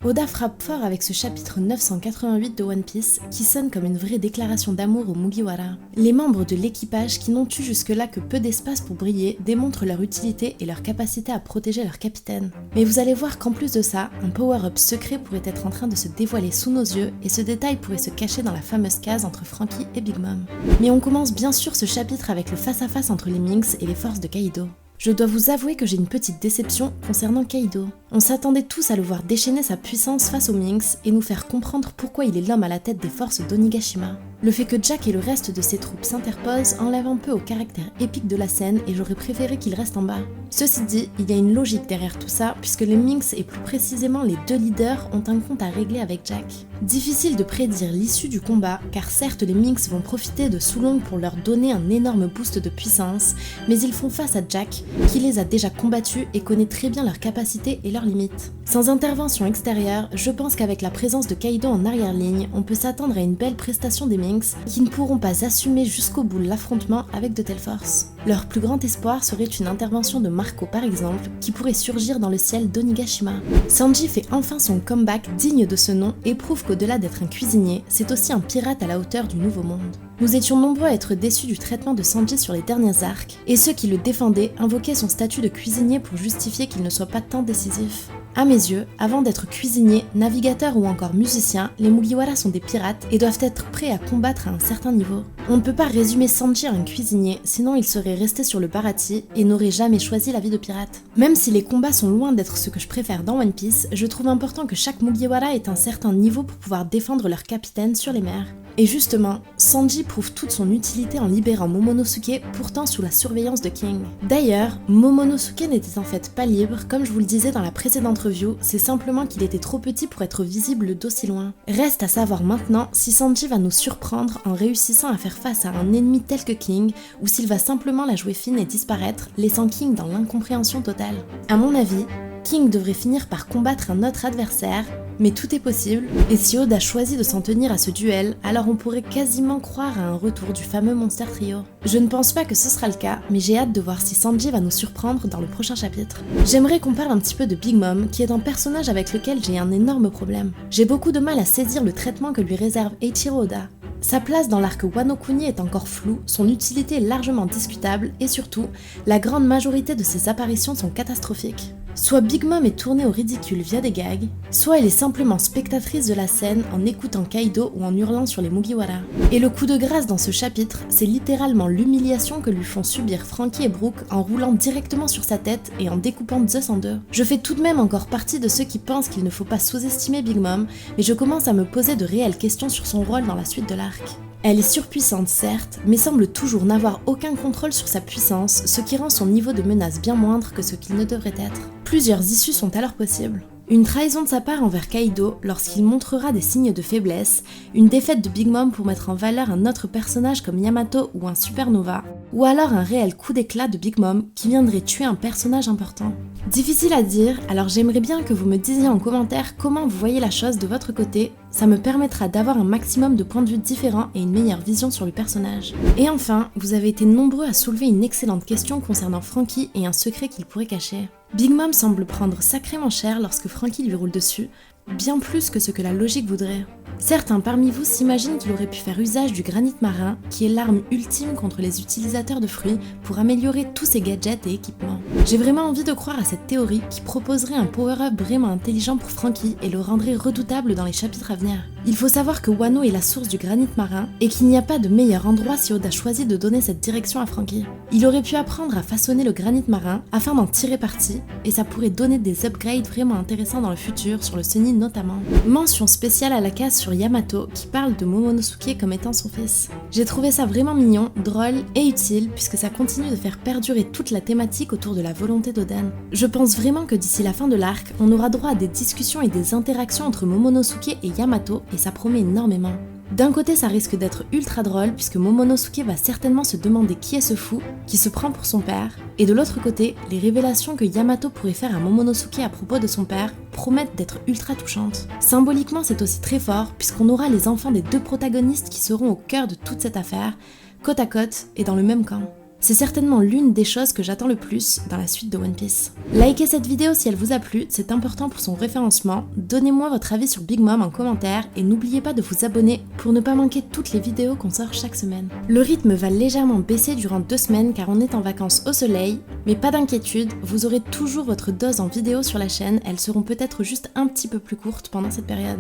Oda frappe fort avec ce chapitre 988 de One Piece qui sonne comme une vraie déclaration d'amour aux Mugiwara. Les membres de l'équipage qui n'ont eu jusque-là que peu d'espace pour briller démontrent leur utilité et leur capacité à protéger leur capitaine. Mais vous allez voir qu'en plus de ça, un power-up secret pourrait être en train de se dévoiler sous nos yeux et ce détail pourrait se cacher dans la fameuse case entre Franky et Big Mom. Mais on commence bien sûr ce chapitre avec le face-à-face entre les Minks et les forces de Kaido. Je dois vous avouer que j'ai une petite déception concernant Kaido. On s'attendait tous à le voir déchaîner sa puissance face aux Minks et nous faire comprendre pourquoi il est l'homme à la tête des forces d'Onigashima. Le fait que Jack et le reste de ses troupes s'interposent enlève un peu au caractère épique de la scène et j'aurais préféré qu'il reste en bas. Ceci dit, il y a une logique derrière tout ça puisque les Minks et plus précisément les deux leaders ont un compte à régler avec Jack. Difficile de prédire l'issue du combat car certes les Minks vont profiter de Sulong pour leur donner un énorme boost de puissance, mais ils font face à Jack qui les a déjà combattus et connaît très bien leurs capacités et leurs limites. Sans intervention extérieure, je pense qu'avec la présence de Kaido en arrière-ligne, on peut s'attendre à une belle prestation des Minks qui ne pourront pas assumer jusqu'au bout l'affrontement avec de telles forces. Leur plus grand espoir serait une intervention de Marco par exemple, qui pourrait surgir dans le ciel d'Onigashima. Sanji fait enfin son comeback digne de ce nom et prouve qu'au-delà d'être un cuisinier, c'est aussi un pirate à la hauteur du Nouveau Monde. Nous étions nombreux à être déçus du traitement de Sanji sur les derniers arcs, et ceux qui le défendaient invoquaient son statut de cuisinier pour justifier qu'il ne soit pas tant décisif. À mes yeux, avant d'être cuisinier, navigateur ou encore musicien, les Mugiwara sont des pirates et doivent être prêts à combattre à un certain niveau. On ne peut pas résumer Sanji à un cuisinier, sinon il serait resté sur le Baratie et n'aurait jamais choisi la vie de pirate. Même si les combats sont loin d'être ce que je préfère dans One Piece, je trouve important que chaque Mugiwara ait un certain niveau pour pouvoir défendre leur capitaine sur les mers. Et justement, Sanji prouve toute son utilité en libérant Momonosuke, pourtant sous la surveillance de King. D'ailleurs, Momonosuke n'était en fait pas libre, comme je vous le disais dans la précédente review, c'est simplement qu'il était trop petit pour être visible d'aussi loin. Reste à savoir maintenant si Sanji va nous surprendre en réussissant à faire face à un ennemi tel que King, ou s'il va simplement la jouer fine et disparaître, laissant King dans l'incompréhension totale. À mon avis, King devrait finir par combattre un autre adversaire, mais tout est possible, et si Oda choisit de s'en tenir à ce duel, alors on pourrait quasiment croire à un retour du fameux Monster Trio. Je ne pense pas que ce sera le cas, mais j'ai hâte de voir si Sanji va nous surprendre dans le prochain chapitre. J'aimerais qu'on parle un petit peu de Big Mom, qui est un personnage avec lequel j'ai un énorme problème. J'ai beaucoup de mal à saisir le traitement que lui réserve Eiichiro Oda. Sa place dans l'arc Wano Kuni est encore floue, son utilité est largement discutable, et surtout, la grande majorité de ses apparitions sont catastrophiques. Soit Big Mom est tournée au ridicule via des gags, soit elle est simplement spectatrice de la scène en écoutant Kaido ou en hurlant sur les Mugiwara. Et le coup de grâce dans ce chapitre, c'est littéralement l'humiliation que lui font subir Franky et Brook en roulant directement sur sa tête et en découpant Zeus en deux. Je fais tout de même encore partie de ceux qui pensent qu'il ne faut pas sous-estimer Big Mom, mais je commence à me poser de réelles questions sur son rôle dans la suite de l'arc. Elle est surpuissante certes, mais semble toujours n'avoir aucun contrôle sur sa puissance, ce qui rend son niveau de menace bien moindre que ce qu'il ne devrait être. Plusieurs issues sont alors possibles. Une trahison de sa part envers Kaido lorsqu'il montrera des signes de faiblesse, une défaite de Big Mom pour mettre en valeur un autre personnage comme Yamato ou un Supernova, ou alors un réel coup d'éclat de Big Mom qui viendrait tuer un personnage important. Difficile à dire, alors j'aimerais bien que vous me disiez en commentaire comment vous voyez la chose de votre côté, ça me permettra d'avoir un maximum de points de vue différents et une meilleure vision sur le personnage. Et enfin, vous avez été nombreux à soulever une excellente question concernant Franky et un secret qu'il pourrait cacher. Big Mom semble prendre sacrément cher lorsque Franky lui roule dessus, bien plus que ce que la logique voudrait. Certains parmi vous s'imaginent qu'il aurait pu faire usage du granit marin, qui est l'arme ultime contre les utilisateurs de fruits, pour améliorer tous ses gadgets et équipements. J'ai vraiment envie de croire à cette théorie qui proposerait un power-up vraiment intelligent pour Franky et le rendrait redoutable dans les chapitres à venir. Il faut savoir que Wano est la source du granit marin et qu'il n'y a pas de meilleur endroit si Oda choisit de donner cette direction à Franky. Il aurait pu apprendre à façonner le granit marin afin d'en tirer parti et ça pourrait donner des upgrades vraiment intéressants dans le futur, sur le Sunny notamment. Mention spéciale à la case sur Yamato qui parle de Momonosuke comme étant son fils. J'ai trouvé ça vraiment mignon, drôle et utile puisque ça continue de faire perdurer toute la thématique autour de la volonté d'Oden. Je pense vraiment que d'ici la fin de l'arc, on aura droit à des discussions et des interactions entre Momonosuke et Yamato et ça promet énormément. D'un côté, ça risque d'être ultra drôle puisque Momonosuke va certainement se demander qui est ce fou qui se prend pour son père, et de l'autre côté, les révélations que Yamato pourrait faire à Momonosuke à propos de son père promettent d'être ultra touchantes. Symboliquement, c'est aussi très fort puisqu'on aura les enfants des deux protagonistes qui seront au cœur de toute cette affaire, côte à côte et dans le même camp. C'est certainement l'une des choses que j'attends le plus dans la suite de One Piece. Likez cette vidéo si elle vous a plu, c'est important pour son référencement. Donnez-moi votre avis sur Big Mom en commentaire et n'oubliez pas de vous abonner pour ne pas manquer toutes les vidéos qu'on sort chaque semaine. Le rythme va légèrement baisser durant 2 semaines car on est en vacances au soleil, mais pas d'inquiétude, vous aurez toujours votre dose en vidéo sur la chaîne, elles seront peut-être juste un petit peu plus courtes pendant cette période.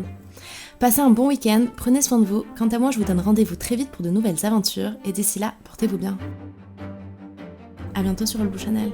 Passez un bon week-end, prenez soin de vous, quant à moi je vous donne rendez-vous très vite pour de nouvelles aventures et d'ici là, portez-vous bien. A bientôt sur le Blue Channel.